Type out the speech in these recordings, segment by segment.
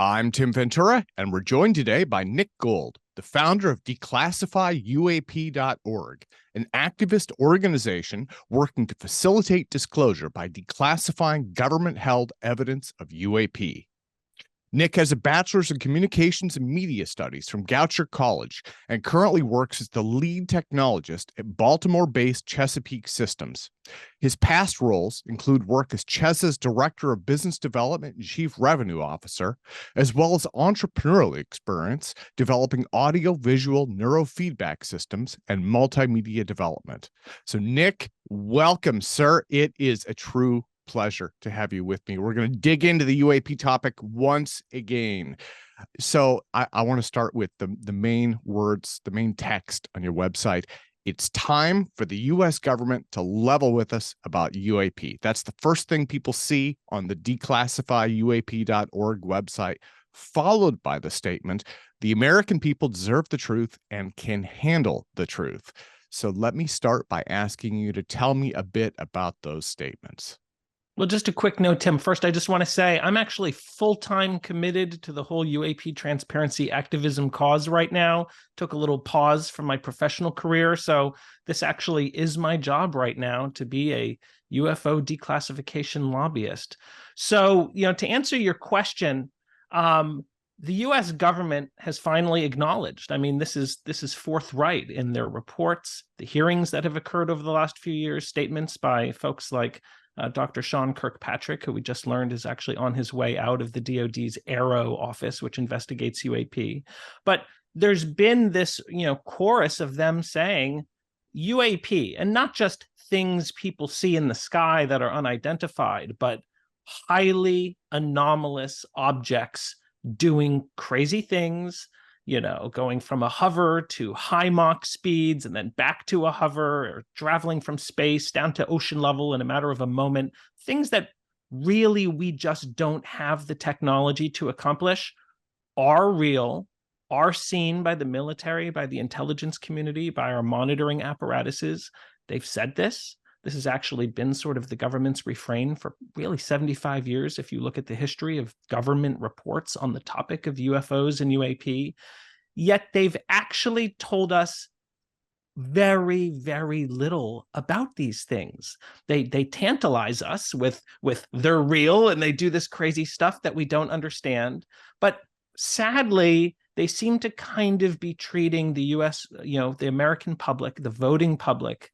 I'm Tim Ventura, and we're joined today by Nick Gold, the founder of Declassify UAP.org, an activist organization working to facilitate disclosure by declassifying government-held evidence of UAP. Nick has a Bachelor's in Communications and Media Studies from Goucher College and currently works as the Lead Technologist at Baltimore-based Chesapeake Systems. His past roles include work as CHESA's Director of Business Development and Chief Revenue Officer, as well as entrepreneurial experience developing audio-visual neurofeedback systems and multimedia development. So Nick, welcome, sir. It is a true pleasure to have you with me. We're going to dig into the UAP topic once again. So I want to start with the main words, the main text on your website. It's time for the U.S. government to level with us about UAP. That's the first thing people see on the declassifyuap.org website, followed by the statement, the American people deserve the truth and can handle the truth. So let me start by asking you to tell me a bit about those statements. Well, just a quick note, Tim. First, I just want to say I'm actually full-time committed to the whole UAP transparency activism cause right now. Took a little pause from my professional career. So this actually is my job right now, to be a UFO declassification lobbyist. So, to answer your question, the U.S. government has finally acknowledged. I mean, this is forthright in their reports, the hearings that have occurred over the last few years, statements by folks like Dr. Sean Kirkpatrick, who we just learned is actually on his way out of the DOD's Arrow office, which investigates UAP. But there's been this, chorus of them saying UAP, and not just things people see in the sky that are unidentified, but highly anomalous objects doing crazy things, going from a hover to high Mach speeds and then back to a hover, or traveling from space down to ocean level in a matter of a moment, things that really we just don't have the technology to accomplish, are real, are seen by the military, by the intelligence community, by our monitoring apparatuses. They've said this. This has actually been sort of the government's refrain for really 75 years. If you look at the history of government reports on the topic of UFOs and UAP, yet they've actually told us very, very little about these things. They tantalize us with they're real and they do this crazy stuff that we don't understand. But sadly, they seem to kind of be treating the US, the American public, the voting public,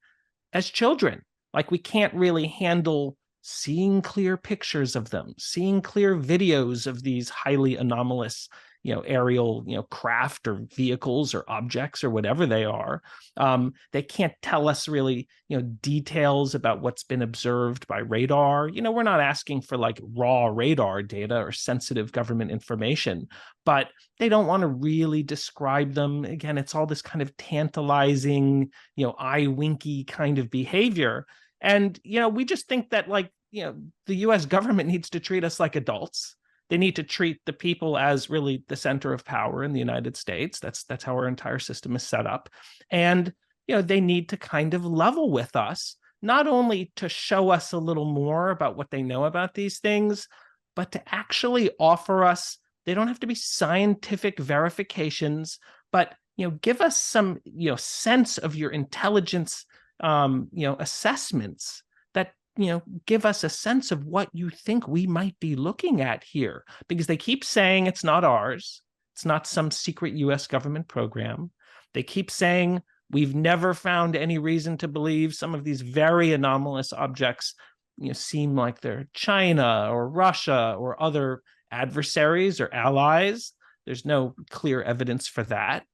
as children. Like we can't really handle seeing clear pictures of them, seeing clear videos of these highly anomalous, aerial, craft or vehicles or objects or whatever they are. They can't tell us really, details about what's been observed by radar. We're not asking for like raw radar data or sensitive government information, but they don't want to really describe them. Again, it's all this kind of tantalizing, eye winky kind of behavior. And, we just think that the US government needs to treat us like adults. They need to treat the people as really the center of power in the United States. That's how our entire system is set up. And, they need to kind of level with us, not only to show us a little more about what they know about these things, but to actually offer us, they don't have to be scientific verifications, but, give us some, sense of your intelligence, assessments that, give us a sense of what you think we might be looking at here, because they keep saying it's not ours. It's not some secret US government program. They keep saying we've never found any reason to believe some of these very anomalous objects, seem like they're China or Russia or other adversaries or allies. There's no clear evidence for that.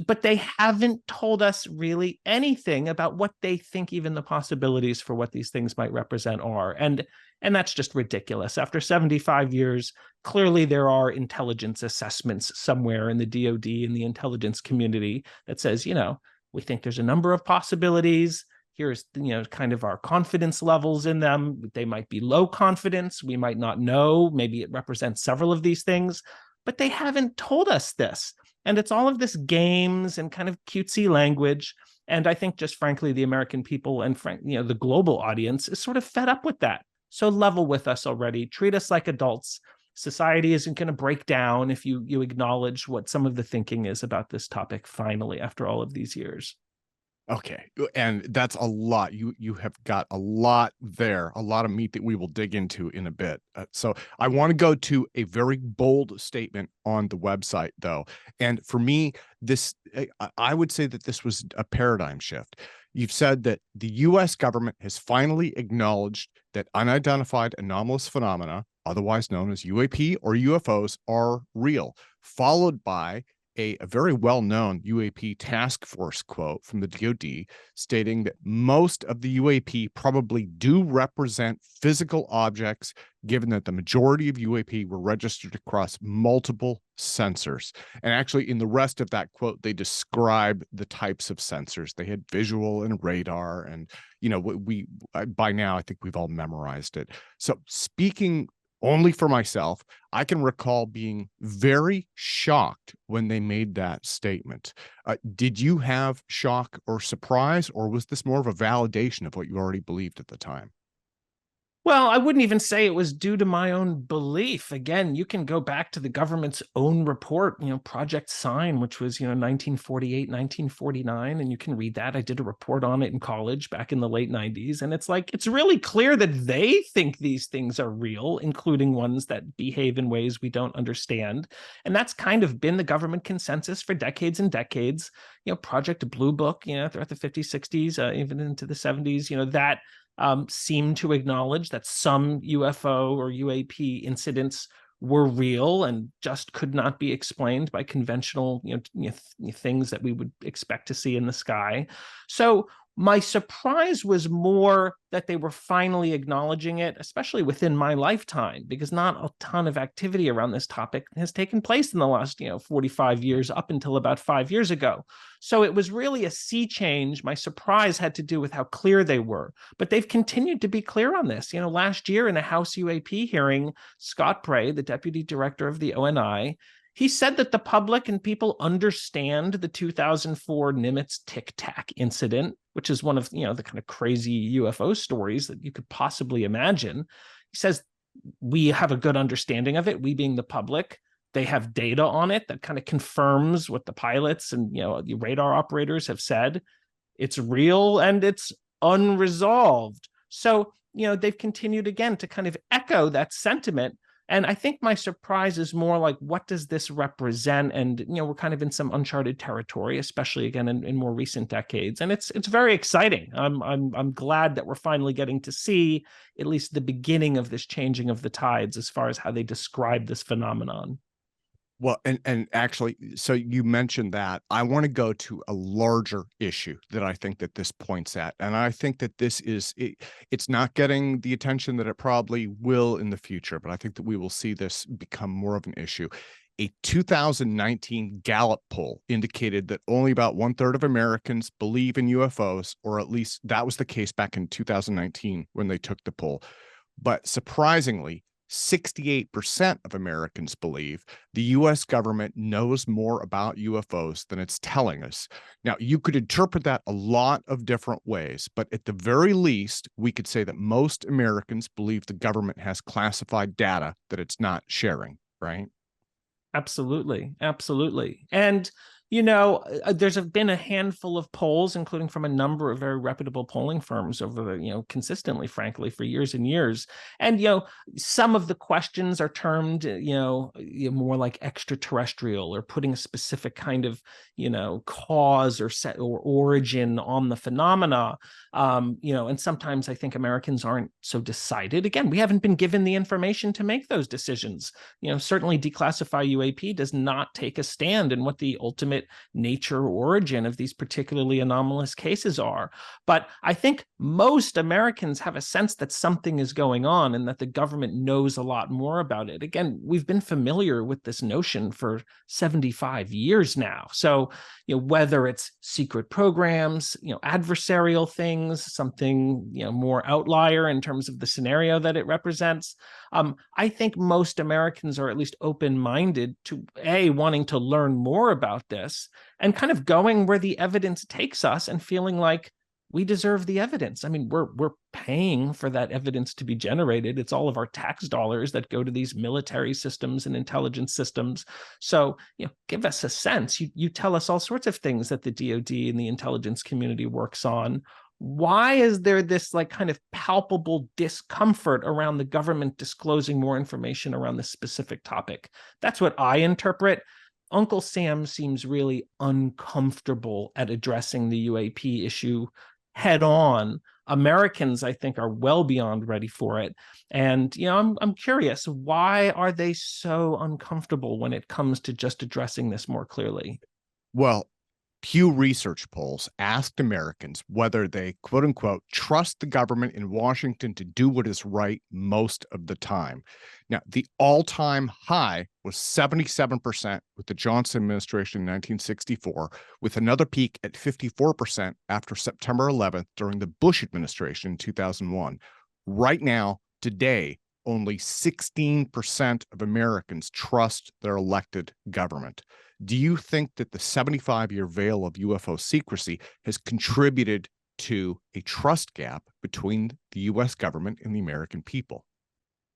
But they haven't told us really anything about what they think even the possibilities for what these things might represent are. And that's just ridiculous. After 75 years, clearly there are intelligence assessments somewhere in the DOD and the intelligence community that says, we think there's a number of possibilities. Here's, kind of our confidence levels in them. They might be low confidence. We might not know. Maybe it represents several of these things, but they haven't told us this. And it's all of this games and kind of cutesy language. And I think just frankly, the American people and the global audience is sort of fed up with that. So level with us already. Treat us like adults. society isn't going to break down if you acknowledge what some of the thinking is about this topic finally after all of these years. Okay, and that's a lot. You have got a lot there, a lot of meat that we will dig into in a bit. So I want to go to a very bold statement on the website, though. And for me, I would say that this was a paradigm shift. You've said that the U.S. government has finally acknowledged that unidentified anomalous phenomena, otherwise known as UAP or UFOs, are real, followed by a very well-known UAP task force quote from the DOD stating that most of the UAP probably do represent physical objects, given that the majority of UAP were registered across multiple sensors. And actually, in the rest of that quote, they describe the types of sensors. They had visual and radar, and by now I think we've all memorized it. So speaking only for myself, I can recall being very shocked when they made that statement. Did you have shock or surprise, or was this more of a validation of what you already believed at the time? Well, I wouldn't even say it was due to my own belief. Again, you can go back to the government's own report, Project Sign, which was, 1948, 1949, and you can read that. I did a report on it in college back in the late 90s. And it's really clear that they think these things are real, including ones that behave in ways we don't understand. And that's kind of been the government consensus for decades and decades. Project Blue Book, throughout the 50s, 60s, even into the 70s, that seem to acknowledge that some UFO or UAP incidents were real and just could not be explained by conventional things that we would expect to see in the sky. So my surprise was more that they were finally acknowledging it, especially within my lifetime, because not a ton of activity around this topic has taken place in the last 45 years up until about 5 years ago. So it was really a sea change. My surprise had to do with how clear they were, but they've continued to be clear on this. Last year in a House UAP hearing, Scott Bray, the deputy director of the ONI, he said that the public and people understand the 2004 Nimitz Tic Tac incident, which is one of the kind of crazy UFO stories that you could possibly imagine. He says we have a good understanding of it, we being the public. They have data on it that kind of confirms what the pilots and the radar operators have said. It's real and it's unresolved. So they've continued again to kind of echo that sentiment. And I think my surprise is more like, what does this represent? And, we're kind of in some uncharted territory, especially again in more recent decades. And it's very exciting. I'm glad that we're finally getting to see at least the beginning of this changing of the tides as far as how they describe this phenomenon. Well, and actually, so you mentioned that. I want to go to a larger issue that I think that this points at. And I think that it's not getting the attention that it probably will in the future, but I think that we will see this become more of an issue. A 2019 Gallup poll indicated that only about 1/3 of Americans believe in UFOs, or at least that was the case back in 2019 when they took the poll. But surprisingly, 68% of Americans believe the U.S. government knows more about UFOs than it's telling us. Now, you could interpret that a lot of different ways, but at the very least, we could say that most Americans believe the government has classified data that it's not sharing, right? Absolutely. Absolutely. And there's been a handful of polls, including from a number of very reputable polling firms over consistently, frankly, for years and years. And, some of the questions are termed, more like extraterrestrial, or putting a specific kind of, cause or origin on the phenomena. And sometimes I think Americans aren't so decided. Again, we haven't been given the information to make those decisions. Certainly Declassify UAP does not take a stand in what the ultimate nature or origin of these particularly anomalous cases are. But I think most Americans have a sense that something is going on and that the government knows a lot more about it. Again, we've been familiar with this notion for 75 years now. So, whether it's secret programs, adversarial things, something, more outlier in terms of the scenario that it represents, I think most Americans are at least open-minded to wanting to learn more about this and kind of going where the evidence takes us and feeling like we deserve the evidence. I mean, we're paying for that evidence to be generated. It's all of our tax dollars that go to these military systems and intelligence systems. So, give us a sense. You tell us all sorts of things that the DOD and the intelligence community works on. Why is there this like kind of palpable discomfort around the government disclosing more information around this specific topic? That's what I interpret. Uncle Sam seems really uncomfortable at addressing the UAP issue head on. Americans, I think, are well beyond ready for it. And, I'm curious, why are they so uncomfortable when it comes to just addressing this more clearly? Well, Pew Research polls asked Americans whether they, quote unquote, trust the government in Washington to do what is right most of the time. Now, the all-time high was 77% with the Johnson administration in 1964, with another peak at 54% after September 11th during the Bush administration in 2001. Right now, today, only 16% of Americans trust their elected government. Do you think that the 75-year veil of UFO secrecy has contributed to a trust gap between the U.S. government and the American people?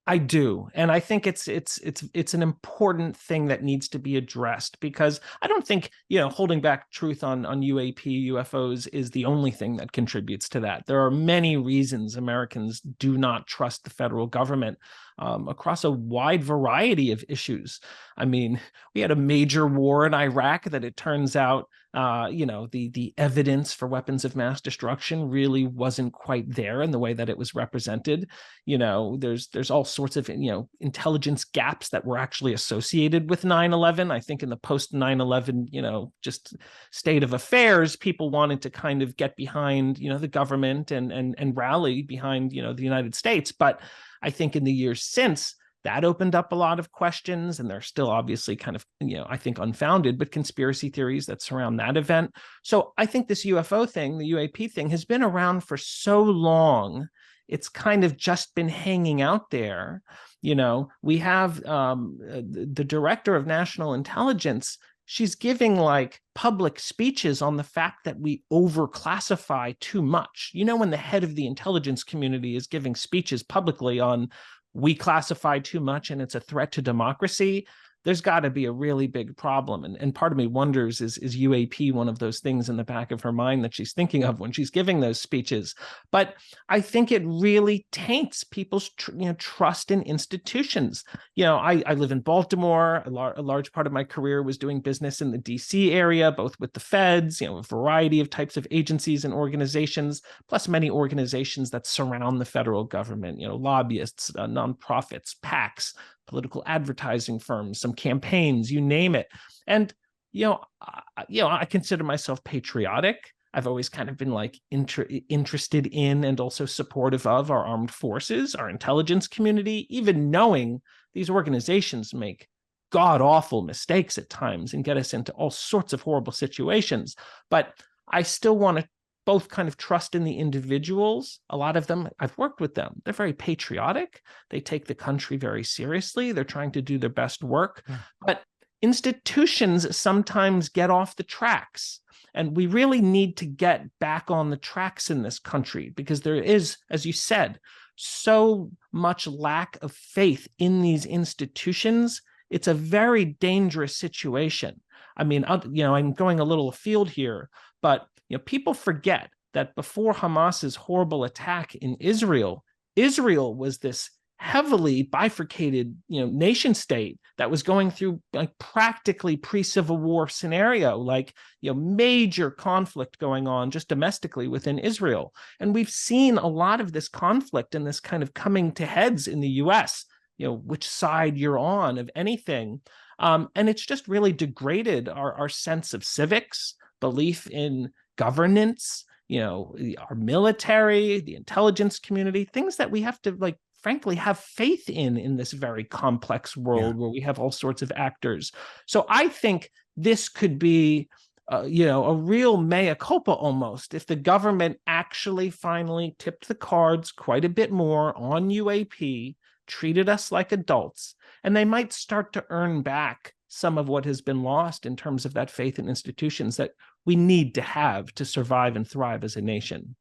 I do. And I think it's an important thing that needs to be addressed, because I don't think, holding back truth on UAP, UFOs is the only thing that contributes to that. There are many reasons Americans do not trust the federal government across a wide variety of issues. I mean, we had a major war in Iraq that it turns out, the evidence for weapons of mass destruction really wasn't quite there in the way that it was represented. There's all sorts of, intelligence gaps that were actually associated with 9/11. I think in the post 9/11, just state of affairs, people wanted to kind of get behind, the government and rally behind, the United States. But I think in the years since, that opened up a lot of questions, and they're still obviously kind of, I think unfounded, but conspiracy theories that surround that event. So I think this UFO thing, the UAP thing, has been around for so long. It's kind of just been hanging out there. We have the director of national intelligence. She's giving like public speeches on the fact that we overclassify too much. When the head of the intelligence community is giving speeches publicly on we classify too much and it's a threat to democracy, there's got to be a really big problem. And part of me wonders, is UAP one of those things in the back of her mind that she's thinking of when she's giving those speeches? But I think it really taints people's trust in institutions. I live in Baltimore. A large part of my career was doing business in the DC area, both with the feds, a variety of types of agencies and organizations, plus many organizations that surround the federal government, lobbyists, nonprofits, PACs, political advertising firms, some campaigns, you name it. And, I consider myself patriotic. I've always kind of been like interested in and also supportive of our armed forces, our intelligence community, even knowing these organizations make god-awful mistakes at times and get us into all sorts of horrible situations. But I still want to both kind of trust in the individuals. A lot of them, I've worked with them. They're very patriotic. They take the country very seriously. They're trying to do their best work. Yeah. But institutions sometimes get off the tracks. And we really need to get back on the tracks in this country, because there is, as you said, so much lack of faith in these institutions. It's a very dangerous situation. I mean, I'm going a little afield here, but people forget that before Hamas's horrible attack in Israel, Israel was this heavily bifurcated, nation state that was going through like practically pre-Civil War scenario, like, major conflict going on just domestically within Israel. And we've seen a lot of this conflict and this kind of coming to heads in the US, which side you're on of anything. And it's just really degraded our sense of civics, belief in governance, our military, the intelligence community, things that we have to frankly have faith in this very complex world where we have all sorts of actors. So I think this could be a real mea culpa almost if the government actually finally tipped the cards quite a bit more on UAP, treated us like adults, and they might start to earn back some of what has been lost in terms of that faith in institutions that we need to have to survive and thrive as a nation.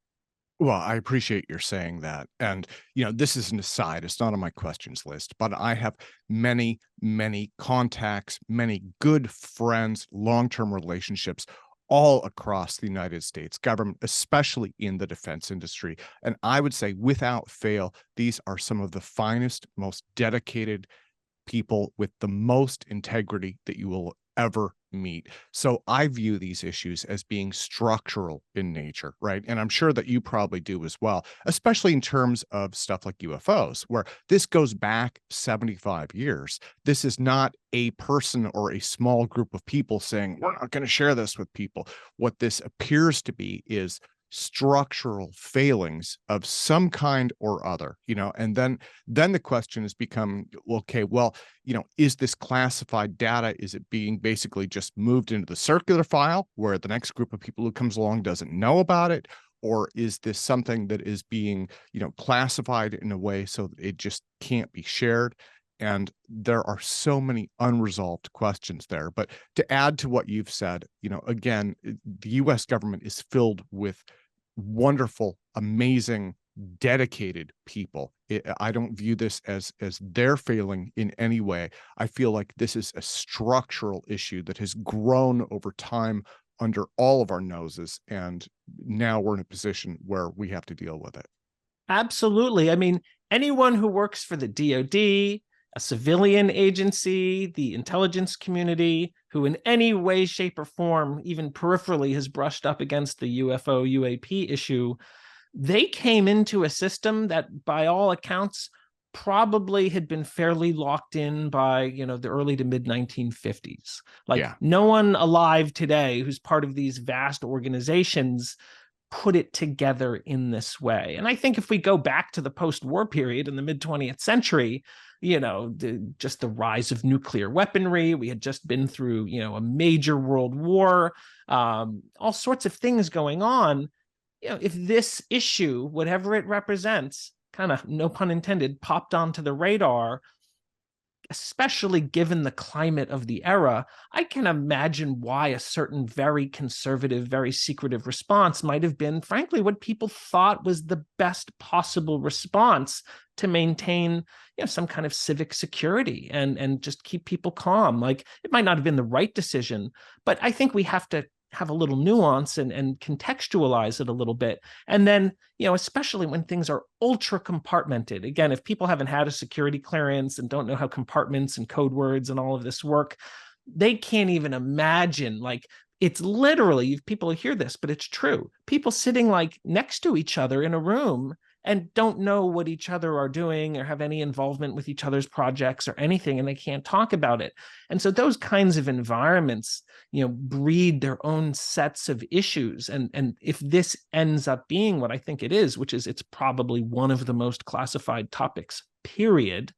Well, I appreciate your saying that. And, this is an aside. It's not on my questions list, but I have many, many contacts, many good friends, long-term relationships all across the United States government, especially in the defense industry. And I would say without fail, these are some of the finest, most dedicated people with the most integrity that you will ever meet. So I view these issues as being structural in nature, right? And I'm sure that you probably do as well, especially in terms of stuff like UFOs, where this goes back 75 years. This is not a person or a small group of people saying, we're not going to share this with people. What this appears to be is structural failings of some kind or other, and then the question has become, okay, well, is this classified data? Is it being basically just moved into the circular file where the next group of people who comes along doesn't know about it? Or is this something that is being, classified in a way so that it just can't be shared? And there are so many unresolved questions there. But to add to what you've said, again, the US government is filled with wonderful, amazing, dedicated people. I don't view this as their failing in any way. I feel like this is a structural issue that has grown over time under all of our noses, and now we're in a position where we have to deal with it. Absolutely. I mean, anyone who works for the DOD, a civilian agency, the intelligence community, who in any way, shape, or form, even peripherally, has brushed up against the UFO UAP issue, they came into a system that, by all accounts, probably had been fairly locked in by, the early to mid 1950s. Like, Yeah. no one alive today who's part of these vast organizations put it together in this way. And I think if we go back to the post-war period in the mid-20th century, just the rise of nuclear weaponry, we had just been through, a major world war, all sorts of things going on. If this issue, whatever it represents, kind of, no pun intended, popped onto the radar, especially given the climate of the era, I can imagine why a certain very conservative, very secretive response might have been, frankly, what people thought was the best possible response to maintain, some kind of civic security and just keep people calm. Like, it might not have been the right decision, but I think we have to have a little nuance and contextualize it a little bit. And then, especially when things are ultra compartmented. Again, if people haven't had a security clearance and don't know how compartments and code words and all of this work, they can't even imagine, like, it's literally, people hear this, but it's true. People sitting like next to each other in a room and don't know what each other are doing or have any involvement with each other's projects or anything, and they can't talk about it. And so those kinds of environments, breed their own sets of issues. And if this ends up being what I think it is, which is it's probably one of the most classified topics, period,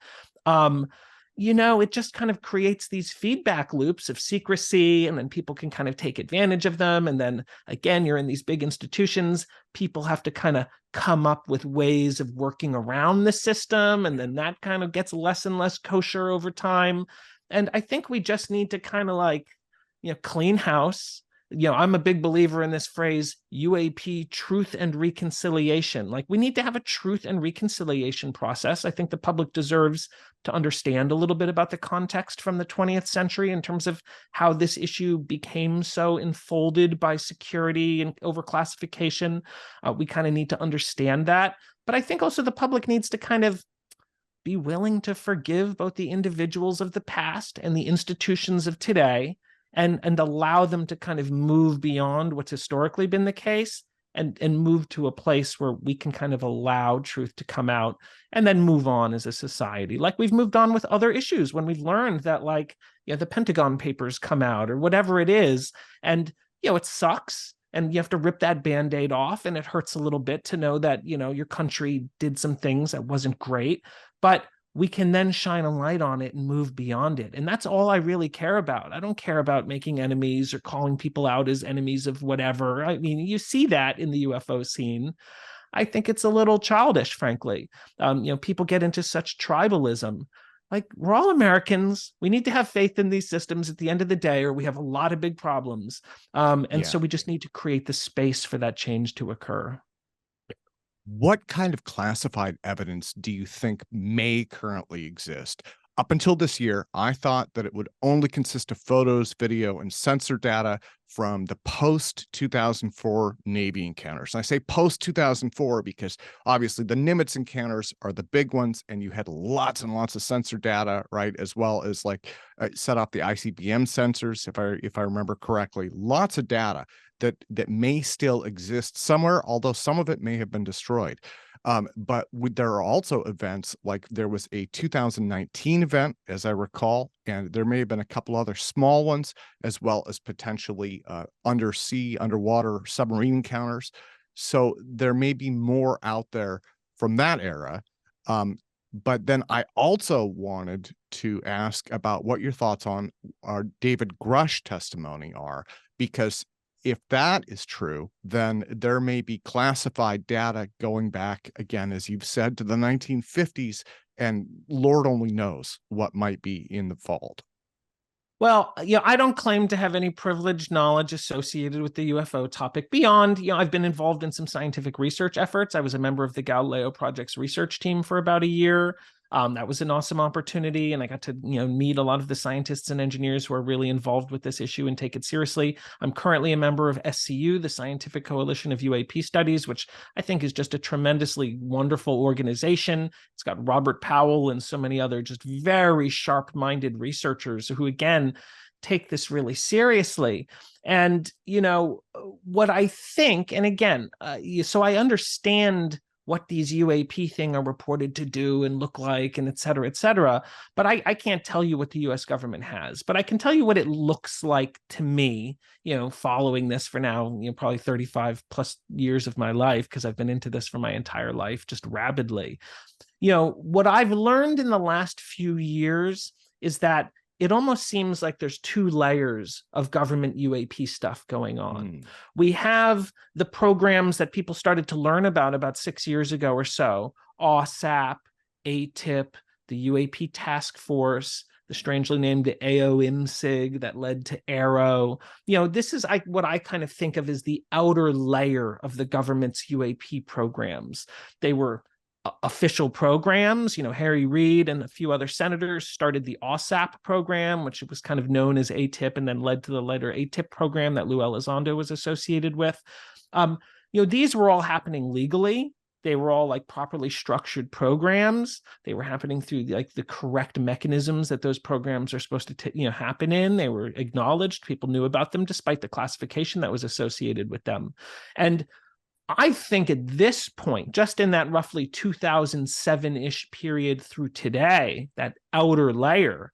it just kind of creates these feedback loops of secrecy, and then people can kind of take advantage of them. And then again, you're in these big institutions, people have to kind of come up with ways of working around the system. And then that kind of gets less and less kosher over time. And I think we just need to kind of clean house. I'm a big believer in this phrase, UAP, truth and reconciliation. Like, we need to have a truth and reconciliation process. I think the public deserves to understand a little bit about the context from the 20th century in terms of how this issue became so enfolded by security and overclassification. We kind of need to understand that. But I think also the public needs to kind of be willing to forgive both the individuals of the past and the institutions of today, and allow them to kind of move beyond what's historically been the case and move to a place where we can kind of allow truth to come out and then move on as a society. Like we've moved on with other issues when we've learned that, the Pentagon Papers come out or whatever it is. And, it sucks. And you have to rip that Band-Aid off, and it hurts a little bit to know that, your country did some things that wasn't great, but we can then shine a light on it and move beyond it. And that's all I really care about. I don't care about making enemies or calling people out as enemies of whatever. I mean, you see that in the UFO scene. I think it's a little childish, frankly. People get into such tribalism. Like, we're all Americans. We need to have faith in these systems at the end of the day, or we have a lot of big problems. So we just need to create the space for that change to occur. What kind of classified evidence do you think may currently exist? Up until this year, I thought that it would only consist of photos, video, and sensor data from the post-2004 Navy encounters. And I say post-2004 because obviously the Nimitz encounters are the big ones, and you had lots and lots of sensor data, right? As well as like set up the ICBM sensors, if I remember correctly. Lots of data that may still exist somewhere, although some of it may have been destroyed. But there are also events like there was a 2019 event, as I recall, and there may have been a couple other small ones, as well as potentially underwater submarine encounters. So there may be more out there from that era. But then I also wanted to ask about what your thoughts on our David Grush testimony are, because if that is true, then there may be classified data going back, again, as you've said, to the 1950s, and Lord only knows what might be in the vault. Well, I don't claim to have any privileged knowledge associated with the UFO topic beyond, I've been involved in some scientific research efforts. I was a member of the Galileo Project's research team for about a year. That was an awesome opportunity, and I got to meet a lot of the scientists and engineers who are really involved with this issue and take it seriously. I'm currently a member of SCU, the Scientific Coalition of UAP Studies, which I think is just a tremendously wonderful organization. It's got Robert Powell and so many other just very sharp-minded researchers who, again, take this really seriously. And what I think, and again, so I understand what these UAP thing are reported to do and look like, and et cetera, but I can't tell you what the US government has, but I can tell you what it looks like to me, following this for now, probably 35 plus years of my life, because I've been into this for my entire life, just rabidly. What I've learned in the last few years is that it almost seems like there's two layers of government UAP stuff going on. We have the programs that people started to learn about 6 years ago or so, OSAP, ATIP, the UAP Task Force, the strangely named AOMSIG that led to ARROW. This is what I kind of think of as the outer layer of the government's UAP programs. They were official programs. Harry Reid and a few other senators started the OSAP program, which was kind of known as ATIP, and then led to the later ATIP program that Lou Elizondo was associated with. These were all happening legally. They were all like properly structured programs. They were happening through like the correct mechanisms that those programs are supposed to happen in. They were acknowledged. People knew about them despite the classification that was associated with them. And I think at this point, just in that roughly 2007-ish period through today, that outer layer,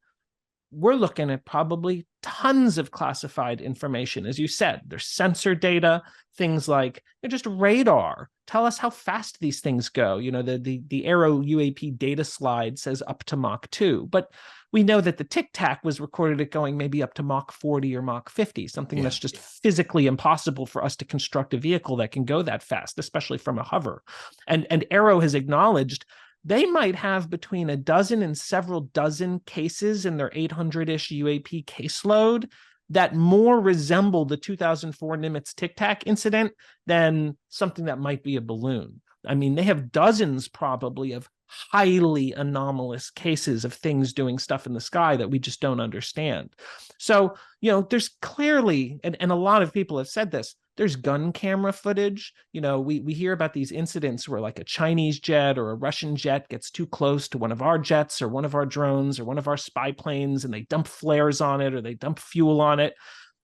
we're looking at probably tons of classified information. As you said, there's sensor data, things like just radar. Tell us how fast these things go. The ARROW UAP data slide says up to Mach 2, but we know that the Tic Tac was recorded at going maybe up to Mach 40 or Mach 50, something that's just physically impossible for us to construct a vehicle that can go that fast, especially from a hover. And ARROW has acknowledged they might have between a dozen and several dozen cases in their 800-ish UAP caseload that more resemble the 2004 Nimitz Tic Tac incident than something that might be a balloon. I mean, they have dozens probably of highly anomalous cases of things doing stuff in the sky that we just don't understand. So, there's clearly, and a lot of people have said this, there's gun camera footage. We hear about these incidents where like a Chinese jet or a Russian jet gets too close to one of our jets or one of our drones or one of our spy planes, and they dump flares on it or they dump fuel on it.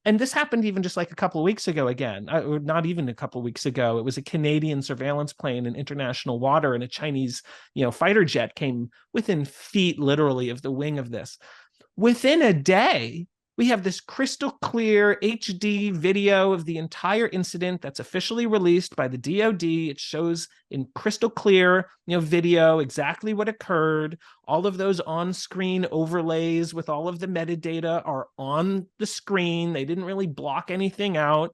And this happened even just like a couple of weeks ago again, or not even a couple of weeks ago. It was a Canadian surveillance plane in international water, and a Chinese, fighter jet came within feet, literally, of the wing of this. Within a day, we have this crystal clear HD video of the entire incident that's officially released by the DOD. It shows in crystal clear, video exactly what occurred. All of those on-screen overlays with all of the metadata are on the screen. They didn't really block anything out.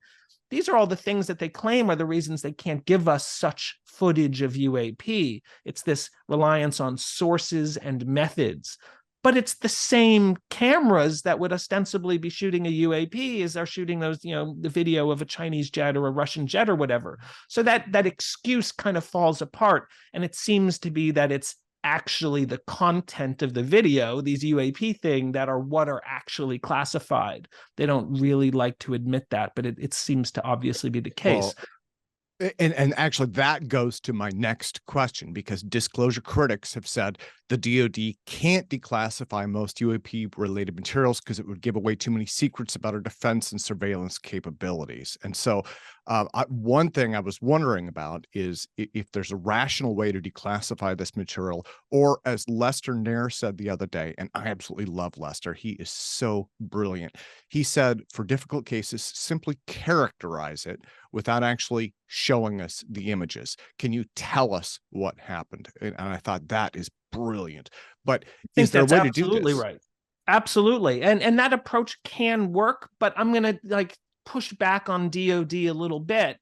These are all the things that they claim are the reasons they can't give us such footage of UAP. It's this reliance on sources and methods. but it's the same cameras that would ostensibly be shooting a UAP as are shooting those, the video of a Chinese jet or a Russian jet or whatever. So that excuse kind of falls apart. And it seems to be that it's actually the content of the video, these UAP thing, that are what are actually classified. They don't really like to admit that, but it seems to obviously be the case. Well, and actually that goes to my next question, because disclosure critics have said the DOD can't declassify most UAP related materials because it would give away too many secrets about our defense and surveillance capabilities. And so one thing I was wondering about is if there's a rational way to declassify this material, or as Lester Nair said the other day, and I absolutely love Lester, he is so brilliant. He said, for difficult cases, simply characterize it without actually showing us the images. Can you tell us what happened? And I thought that is brilliant. But is there a way to do this? Absolutely right. Absolutely. And that approach can work, but I'm going to push back on DOD a little bit.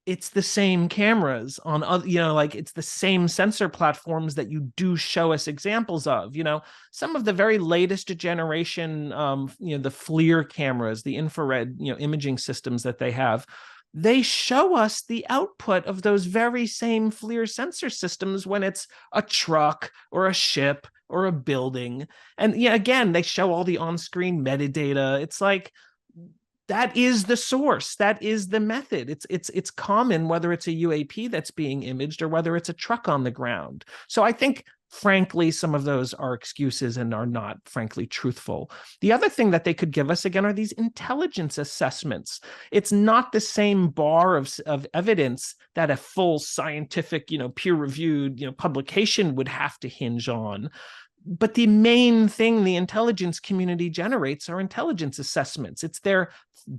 It's the same cameras on other, it's the same sensor platforms that you do show us examples of. Some of the very latest generation, the FLIR cameras, the infrared, imaging systems that they have, they show us the output of those very same FLIR sensor systems when it's a truck or a ship or a building. And again, they show all the on-screen metadata. It's like, that is the source. That is the method. It's common whether it's a UAP that's being imaged or whether it's a truck on the ground. So I think, frankly, some of those are excuses and are not, frankly, truthful. The other thing that they could give us, again, are these intelligence assessments. It's not the same bar of evidence that a full scientific, peer-reviewed, publication would have to hinge on. But the main thing the intelligence community generates are intelligence assessments. It's their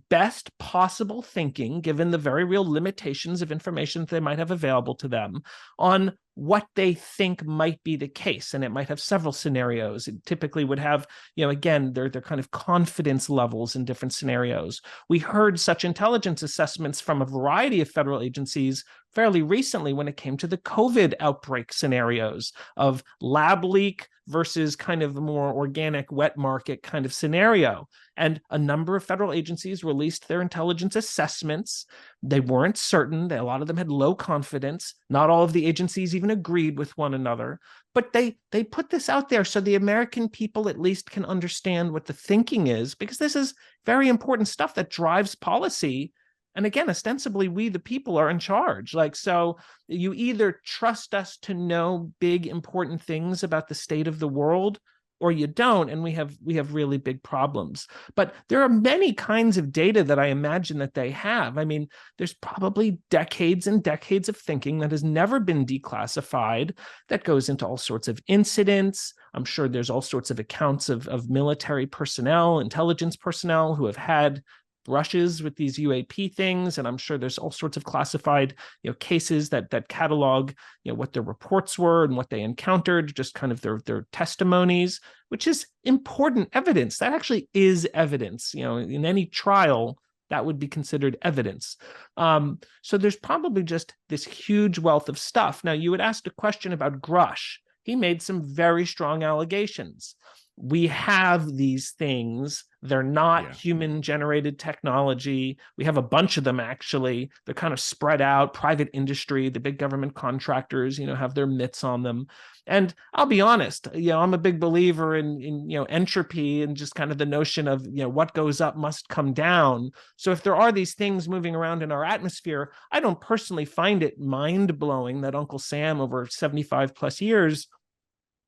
best possible thinking, given the very real limitations of information that they might have available to them, on what they think might be the case. And it might have several scenarios. It typically would have, again, their kind of confidence levels in different scenarios. We heard such intelligence assessments from a variety of federal agencies fairly recently when it came to the COVID outbreak scenarios of lab leak versus kind of a more organic wet market kind of scenario. And a number of federal agencies released their intelligence assessments. They weren't certain. A lot of them had low confidence. Not all of the agencies even agreed with one another. But they put this out there so the American people at least can understand what the thinking is, because this is very important stuff that drives policy. And again, ostensibly, we, the people, are in charge. So you either trust us to know big, important things about the state of the world, or you don't, and we have really big problems. But there are many kinds of data that I imagine that they have. I mean, there's probably decades and decades of thinking that has never been declassified that goes into all sorts of incidents. I'm sure there's all sorts of accounts of military personnel, intelligence personnel who have had brushes with these UAP things, and I'm sure there's all sorts of classified, cases that catalog, what their reports were and what they encountered, just kind of their testimonies, which is important evidence. That actually is evidence. In any trial, that would be considered evidence. So there's probably just this huge wealth of stuff. Now, you had asked a question about Grush. He made some very strong allegations. We have these things. They're not human-generated technology. We have a bunch of them, actually. They're kind of spread out. Private industry, the big government contractors, have their mitts on them. And I'll be honest, I'm a big believer in entropy and just kind of the notion of, what goes up must come down. So if there are these things moving around in our atmosphere, I don't personally find it mind-blowing that Uncle Sam, over 75 plus years,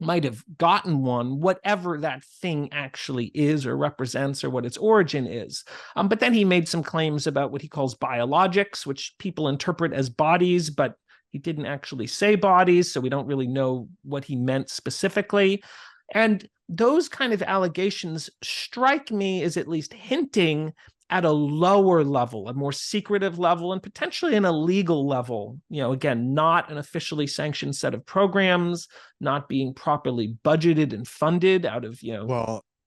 might have gotten one, whatever that thing actually is or represents or what its origin is. But then he made some claims about what he calls biologics, which people interpret as bodies, but he didn't actually say bodies, so we don't really know what he meant specifically. And those kind of allegations strike me as at least hinting at a lower level, a more secretive level, and potentially an illegal level. Again, not an officially sanctioned set of programs, not being properly budgeted and funded out of,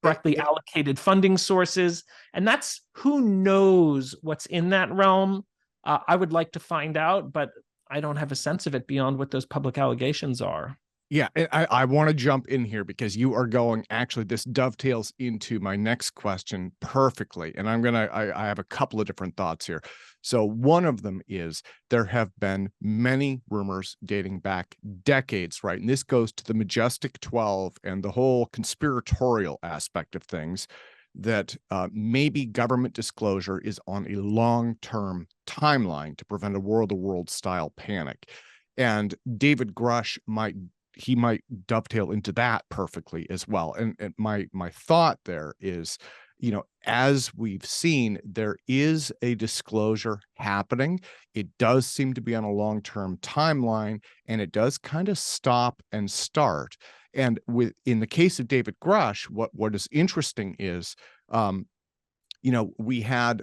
correctly allocated funding sources. And that's, who knows what's in that realm. I would like to find out, but I don't have a sense of it beyond what those public allegations are. Yeah, and I want to jump in here because you are going, actually, this dovetails into my next question perfectly. And I have a couple of different thoughts here. So one of them is there have been many rumors dating back decades, right? And this goes to the Majestic 12 and the whole conspiratorial aspect of things, that maybe government disclosure is on a long-term timeline to prevent a world-to-world style panic. And David Grush might dovetail into that perfectly as well. And my thought there is, as we've seen, there is a disclosure happening. It does seem to be on a long-term timeline, and it does kind of stop and start. And in the case of David Grush, what is interesting is, we had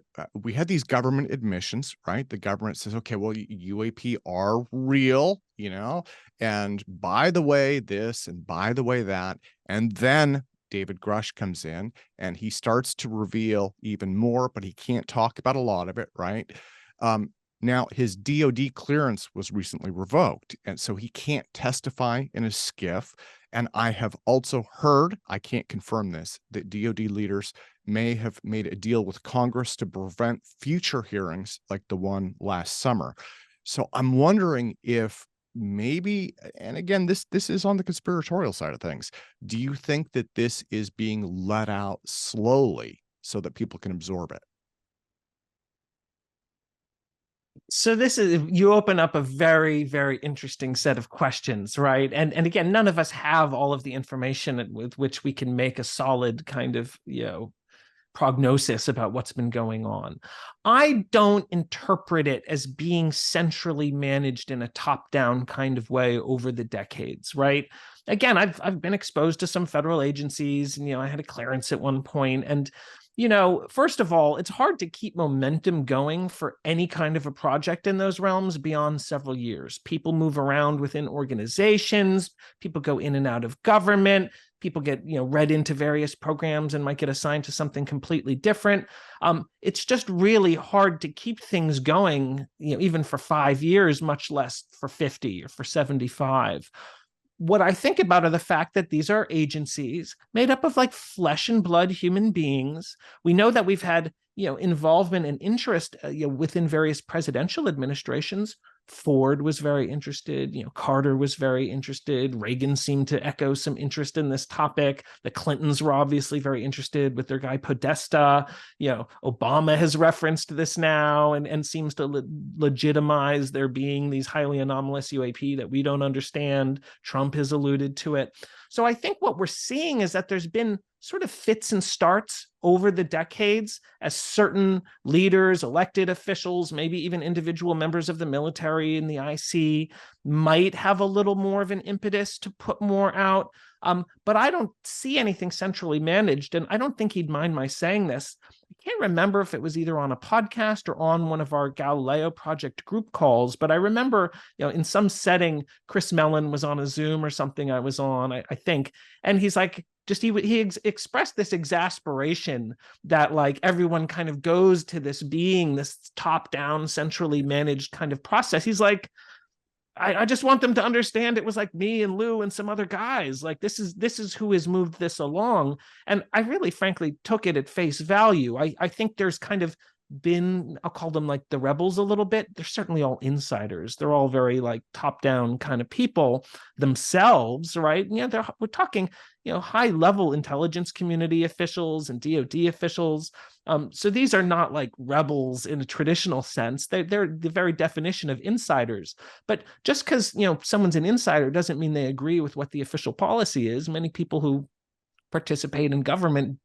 these government admissions, right? The government says, okay, well, UAP are real, and by the way, this, and by the way, that. And then David Grush comes in and he starts to reveal even more, but he can't talk about a lot of it, right? Now, his DOD clearance was recently revoked, and so he can't testify in a SCIF. And I have also heard, I can't confirm this, that DOD leaders may have made a deal with Congress to prevent future hearings like the one last summer. So I'm wondering if maybe, and again, this is on the conspiratorial side of things, do you think that this is being let out slowly so that people can absorb it? So you open up a very, very interesting set of questions, right? And again, none of us have all of the information with which we can make a solid kind of, prognosis about what's been going on. I don't interpret it as being centrally managed in a top-down kind of way over the decades, right? Again, I've been exposed to some federal agencies, and I had a clearance at one point, and first of all, it's hard to keep momentum going for any kind of a project in those realms beyond several years. People move around within organizations, people go in and out of government, people get read into various programs and might get assigned to something completely different. It's just really hard to keep things going, even for 5 years, much less for 50 or for 75. What I think about are the fact that these are agencies made up of like flesh and blood human beings. We know that we've had, involvement and interest within various presidential administrations. Ford was very interested, Carter was very interested, Reagan seemed to echo some interest in this topic. The Clintons were obviously very interested with their guy Podesta. Obama has referenced this now and seems to legitimize there being these highly anomalous UAP that we don't understand. Trump has alluded to it. So I think what we're seeing is that there's been sort of fits and starts over the decades as certain leaders, elected officials, maybe even individual members of the military and the IC might have a little more of an impetus to put more out. But I don't see anything centrally managed, and I don't think he'd mind my saying this. I can't remember if it was either on a podcast or on one of our Galileo Project group calls, but I remember, in some setting, Chris Mellon was on a Zoom or something I was on, I think, and he's like, he expressed this exasperation that like everyone kind of goes to this being this top-down, centrally managed kind of process. He's like, I just want them to understand it was like me and Lou and some other guys. Like this is who has moved this along. And I really, frankly, took it at face value. I think there's kind of been, I'll call them like the rebels a little bit. They're certainly all insiders. They're all very like top-down kind of people themselves, right? We're talking, high level intelligence community officials and DOD officials. So these are not like rebels in a traditional sense. They're the very definition of insiders. But just because, someone's an insider doesn't mean they agree with what the official policy is. Many people who participate in government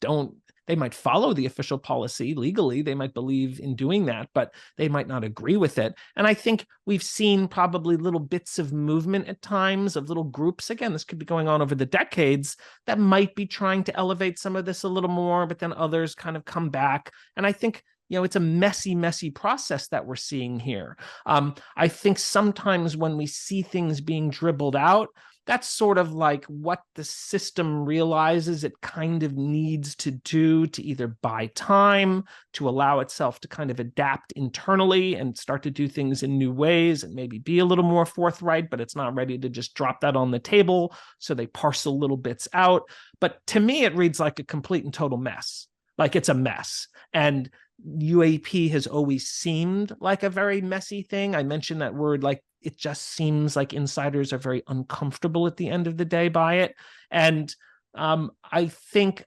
they might follow the official policy legally. They might believe in doing that, but they might not agree with it. And I think we've seen probably little bits of movement at times of little groups. Again, this could be going on over the decades that might be trying to elevate some of this a little more, but then others kind of come back. And I think it's a messy, messy process that we're seeing here. I think sometimes when we see things being dribbled out, that's sort of like what the system realizes it kind of needs to do to either buy time, to allow itself to kind of adapt internally and start to do things in new ways and maybe be a little more forthright, but it's not ready to just drop that on the table. So they parcel little bits out. But to me, it reads like a complete and total mess. Like it's a mess. And UAP has always seemed like a very messy thing. I mentioned that word, like it just seems like insiders are very uncomfortable at the end of the day by it. And I think,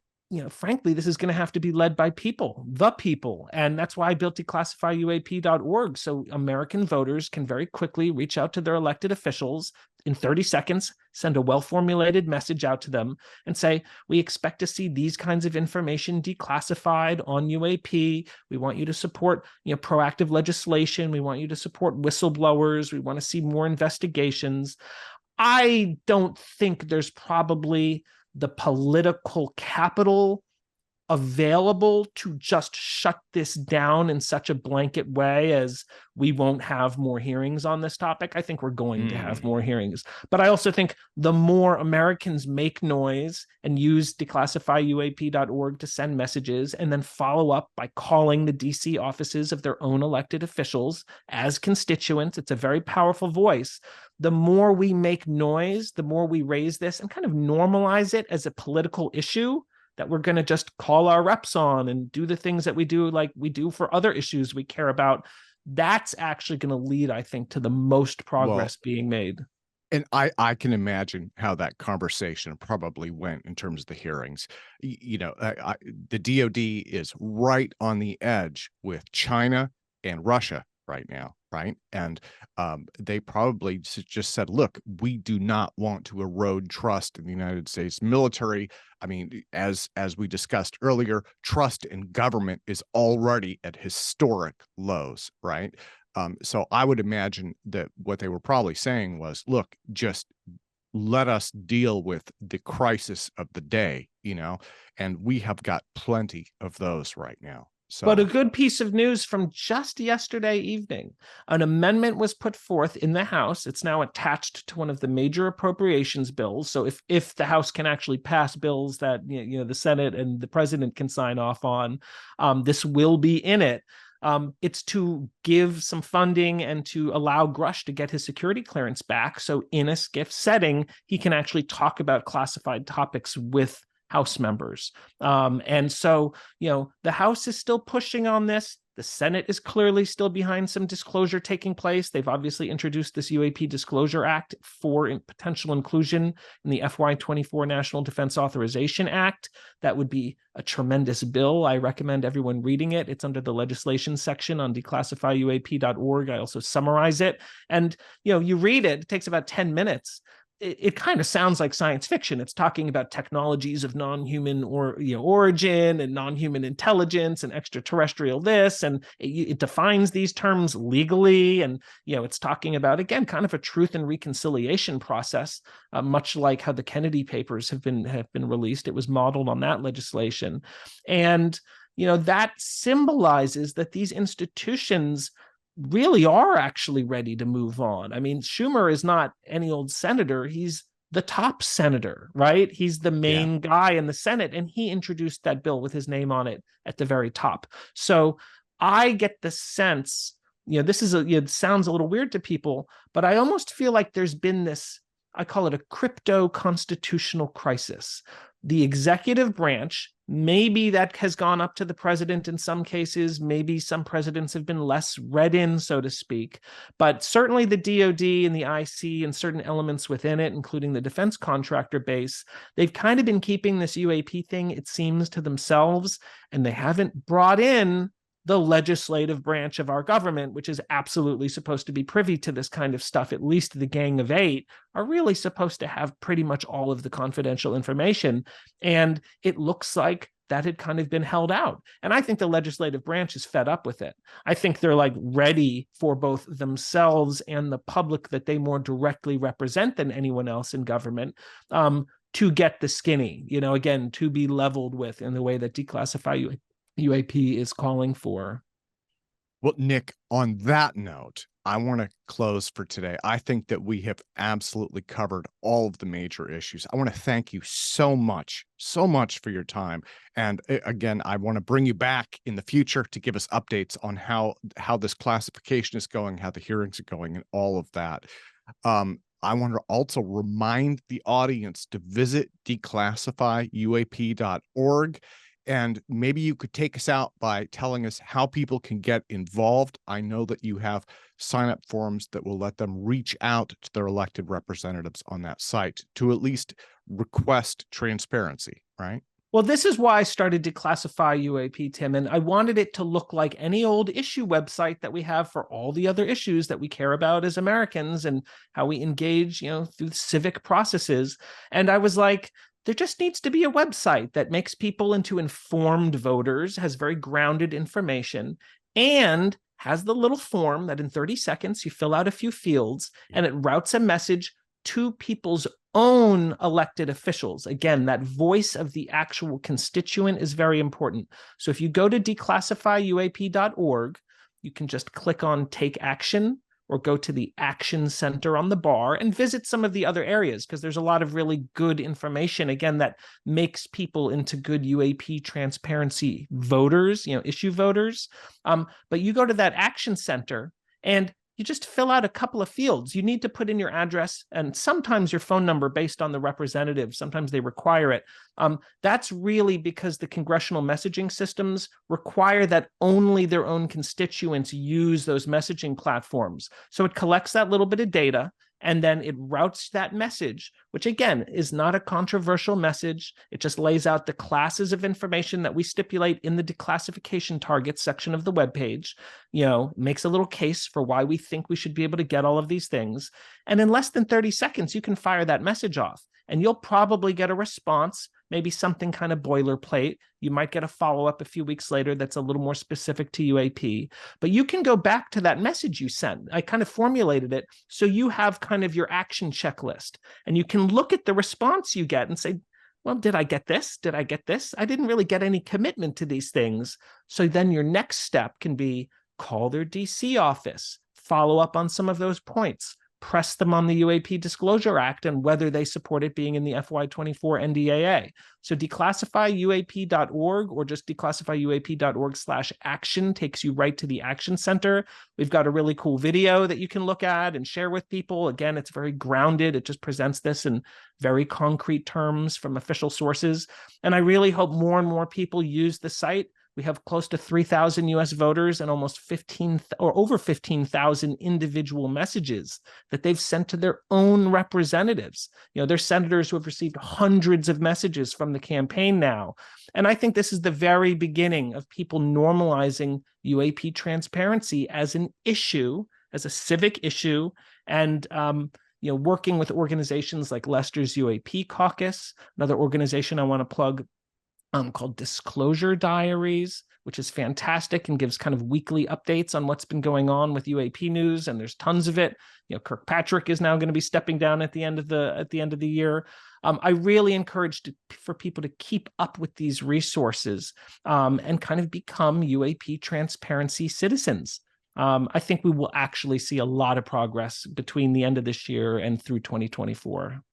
frankly, this is going to have to be led by people, the people. And that's why I built declassifyuap.org. So American voters can very quickly reach out to their elected officials in 30 seconds, send a well-formulated message out to them and say, we expect to see these kinds of information declassified on UAP. We want you to support, proactive legislation. We want you to support whistleblowers. We want to see more investigations. I don't think there's probably the political capital available to just shut this down in such a blanket way as we won't have more hearings on this topic. I think we're going to have more hearings. But I also think the more Americans make noise and use declassifyuap.org to send messages and then follow up by calling the DC offices of their own elected officials as constituents, it's a very powerful voice. The more we make noise, the more we raise this and kind of normalize it as a political issue that we're going to just call our reps on and do the things that we do like we do for other issues we care about. That's actually going to lead, I think, to the most progress being made. And I can imagine how that conversation probably went in terms of the hearings. The DOD is right on the edge with China and Russia right now, right? And they probably just said, look, we do not want to erode trust in the United States military. I mean, as we discussed earlier, trust in government is already at historic lows, right? So I would imagine that what they were probably saying was, look, just let us deal with the crisis of the day, and we have got plenty of those right now. So. But a good piece of news from just yesterday evening, an amendment was put forth in the House. It's now attached to one of the major appropriations bills. So if the House can actually pass bills that the Senate and the president can sign off on, this will be in it. It's to give some funding and to allow Grush to get his security clearance back. So in a SCIF setting, he can actually talk about classified topics with House members. And so, the House is still pushing on this. The Senate is clearly still behind some disclosure taking place. They've obviously introduced this UAP Disclosure Act for potential inclusion in the FY24 National Defense Authorization Act. That would be a tremendous bill. I recommend everyone reading it. It's under the legislation section on declassifyuap.org. I also summarize it. And, you read it, it takes about 10 minutes. It kind of sounds like science fiction. It's talking about technologies of non-human origin and non-human intelligence and extraterrestrial this, and it defines these terms legally. And it's talking about, again, kind of a truth and reconciliation process, much like how the Kennedy papers have been released. It was modeled on that legislation, and that symbolizes that these institutions really are actually ready to move on. I mean, Schumer is not any old senator. He's the top senator, right? He's the main guy in the Senate, and he introduced that bill with his name on it at the very top. So I get the sense, this is it sounds a little weird to people, but I almost feel like there's been this, I call it a crypto constitutional crisis. The executive branch, maybe that has gone up to the president in some cases. Maybe some presidents have been less read in, so to speak. But certainly the DOD and the IC and certain elements within it, including the defense contractor base, they've kind of been keeping this UAP thing, it seems, to themselves, and they haven't brought in the legislative branch of our government, which is absolutely supposed to be privy to this kind of stuff. At least the Gang of Eight are really supposed to have pretty much all of the confidential information. And it looks like that had kind of been held out. And I think the legislative branch is fed up with it. I think they're ready for both themselves and the public that they more directly represent than anyone else in government, to get the skinny, again, to be leveled with in the way that Declassify UAP is calling for. Well, Nick, on that note, I want to close for today. I think that we have absolutely covered all of the major issues. I want to thank you so much for your time. And again, I want to bring you back in the future to give us updates on how this classification is going, how the hearings are going, and all of that. I want to also remind the audience to visit declassifyuap.org. And maybe you could take us out by telling us how people can get involved. I know that you have sign-up forms that will let them reach out to their elected representatives on that site to at least request transparency, right? Well, this is why I started Declassify UAP, Tim, and I wanted it to look like any old issue website that we have for all the other issues that we care about as Americans and how we engage, through civic processes. And I was like, there just needs to be a website that makes people into informed voters, has very grounded information, and has the little form that in 30 seconds you fill out a few fields and it routes a message to people's own elected officials. Again, that voice of the actual constituent is very important. So if you go to declassifyuap.org, you can just click on Take Action or go to the Action Center on the bar and visit some of the other areas, because there's a lot of really good information, again, that makes people into good UAP transparency voters, issue voters. But you go to that Action Center and you just fill out a couple of fields. You need to put in your address and sometimes your phone number based on the representative. Sometimes they require it. That's really because the congressional messaging systems require that only their own constituents use those messaging platforms. So it collects that little bit of data and then it routes that message, which again is not a controversial message. It just lays out the classes of information that we stipulate in the declassification targets section of the webpage, makes a little case for why we think we should be able to get all of these things. And in less than 30 seconds, you can fire that message off and you'll probably get a response, maybe something kind of boilerplate. You might get a follow-up a few weeks later that's a little more specific to UAP, but you can go back to that message you sent. I kind of formulated it so you have kind of your action checklist and you can look at the response you get and say, well, did I get this? Did I get this? I didn't really get any commitment to these things. So then your next step can be call their DC office, follow up on some of those points, press them on the UAP Disclosure Act and whether they support it being in the FY24 NDAA. So declassifyuap.org or just declassifyuap.org/action takes you right to the Action Center. We've got a really cool video that you can look at and share with people. Again, it's very grounded. It just presents this in very concrete terms from official sources. And I really hope more and more people use the site. We have close to 3,000 US voters and almost over 15,000 individual messages that they've sent to their own representatives. There's senators who have received hundreds of messages from the campaign now. And I think this is the very beginning of people normalizing UAP transparency as an issue, as a civic issue, and working with organizations like Lester's UAP Caucus, another organization I want to plug, called Disclosure Diaries, which is fantastic and gives kind of weekly updates on what's been going on with UAP news, and there's tons of it. Kirkpatrick is now going to be stepping down at the end of the year. I really encourage for people to keep up with these resources and kind of become UAP transparency citizens. I think we will actually see a lot of progress between the end of this year and through 2024.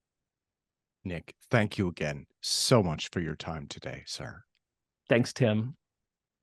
Nick, thank you again so much for your time today, sir. Thanks, Tim.